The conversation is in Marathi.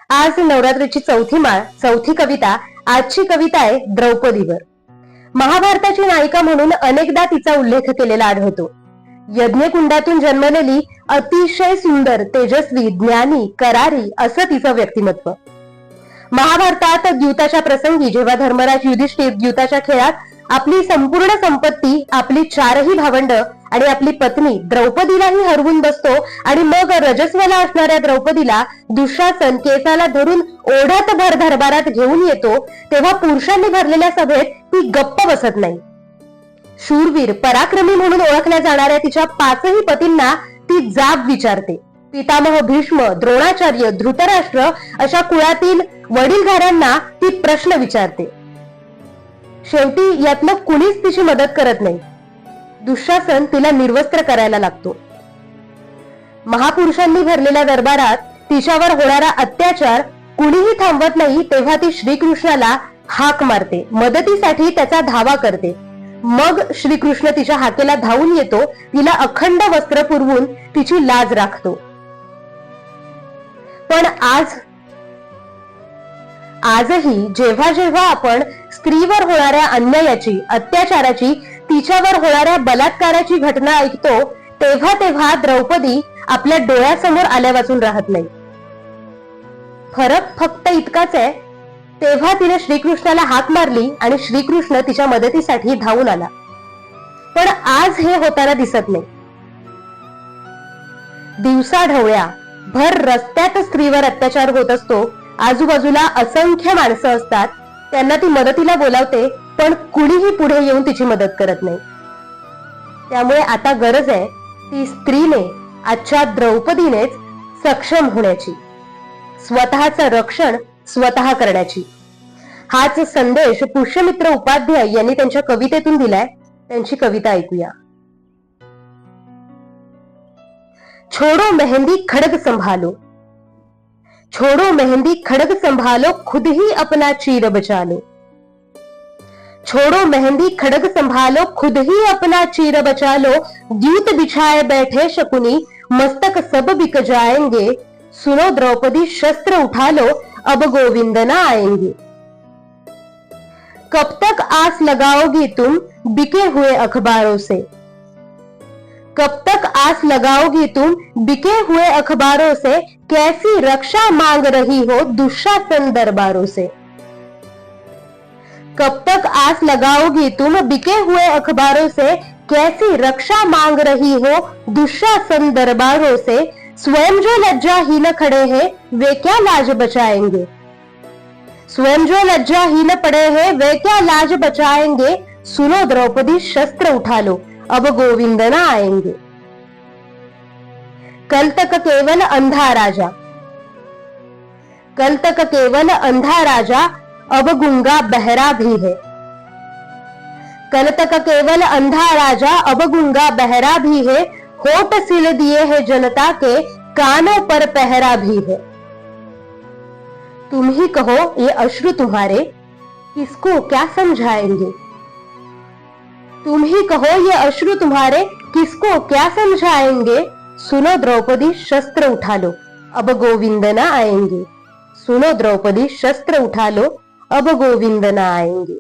आज नवरात्रीची चौथी माळ, चौथी कविता. आजची कविता आहे द्रौपदीवर. महाभारताची नायिका म्हणून अनेकदा तिचा उल्लेख केलेला आढळतो. यज्ञकुंडातून जन्मलेली, अतिशय सुंदर, तेजस्वी, ज्ञानी, करारी असं तिचं व्यक्तिमत्व. महाभारतात द्यूताच्या प्रसंगी जेव्हा धर्मराज युधिष्ठिर द्यूताच्या खेळात आपली संपूर्ण संपत्ती, आपली 4ही भावंड आणि आपली पत्नी द्रौपदीलाही हरवून बसतो आणि मग रजस्वला असणाऱ्या द्रौपदीला दुःशासन केसाला धरून ओढत भर दरबारात घेऊन येतो, तेव्हा पुरुषांनी भरलेल्या सभेत ती गप्प बसत नाही. शूरवीर, पराक्रमी म्हणून ओळखल्या जाणाऱ्या तिच्या 5ही पतींना ती जाब विचारते. पितामह भीष्म, द्रोणाचार्य, धृतराष्ट्र अशा कुळातील वडीलधाऱ्यांना ती प्रश्न विचारते. शेवटी यातलं कुणीच तिची मदत करत नाही. दुःशासन तिला निर्वस्त्र करायला लागतो. महापुरुषांनी भरलेल्या दरबारात तिच्यावर होणारा अत्याचार कुणीही थांबवत नाही, तेव्हा ती श्रीकृष्णाला हाक मारते. मदतीसाठी त्याचा धावा करते. मग श्रीकृष्ण तिच्या हाकेला धावून येतो, तिला अखंड वस्त्र पुरवून तिची लाज राखतो. पण आजही जेव्हा जेव्हा आपण स्त्रीवर होणाऱ्या अन्यायाची, अत्याचाराची, तिच्यावर होणाऱ्या बलात्काराची घटना ऐकतो, तेव्हा तेव्हा द्रौपदी आपल्या डोळ्यासमोर आल्या वाचून राहत नाही. फरक फक्त इतकाच आहे, तेव्हा तिने श्रीकृष्णाला हाक मारली आणि श्रीकृष्ण तिच्या मदतीसाठी धावून आला. पण आज हे होताना दिसत नाही. दिवसा ढवळ्या भर रस्त्यात स्त्रीवर अत्याचार होत असतो. आजूबाजूला असंख्य माणसं असतात, त्यांना ती मदतीला बोलावते, पण कुणीही पुढे येऊन तिची मदत करत नाही. त्यामुळे आता गरज आहे ती स्त्रीने, आजच्या द्रौपदीनेच सक्षम होण्याची, स्वतःचं रक्षण स्वतः करण्याची. हाच संदेश पुष्यमित्र उपाध्याय यांनी त्यांच्या कवितेतून दिलाय. त्यांची कविता ऐकूया. छोड़ो मेहंदी खड़ग संभालो, छोड़ो मेहंदी खड़ग संभालो, खुद ही अपना चीर बचा लो. छोड़ो मेहंदी खड़ग संभालो, खुद ही अपना चीर बचा लो. द्यूत बिछाए बैठे शकुनी, मस्तक सब बिक जाएंगे. सुनो द्रौपदी शस्त्र उठा लो, अब गोविंद न आएंगे. कब तक आस लगाओगी तुम बिके हुए अखबारों से, कब तक आस लगाओगी तुम बिके हुए अखबारों से. कैसी रक्षा मांग रही हो दुशासन दरबारों से. कब तक आस लगाओगी तुम बिके हुए अखबारों से. कैसी रक्षा मांग रही हो दुशासन दरबारों से. स्वयं जो लज्जाहीन खड़े हैं वे क्या लाज बचाएंगे. स्वयं जो लज्जाहीन पड़े हैं वे क्या लाज बचाएंगे. सुनो द्रौपदी शस्त्र उठा लो, अब गोविंद न आएंगे. कल तक केवल अंधा राजा, कल तक केवल अंधा राजा, अब गूंगा बहरा भी है. कल तक केवल अंधा राजा, अब गूंगा बहरा भी है. होठ सिल दिए हैं जनता के, कानों पर पहरा भी है. तुम ही कहो ये अश्रु तुम्हारे, किसको क्या समझाएंगे. तुम ही कहो ये अश्रु तुम्हारे, किसको क्या समझाएंगे. सुनो द्रौपदी शस्त्र उठा लो, अब गोविंद न आएंगे. सुनो द्रौपदी शस्त्र उठा लो, अब गोविंद न आएंगे.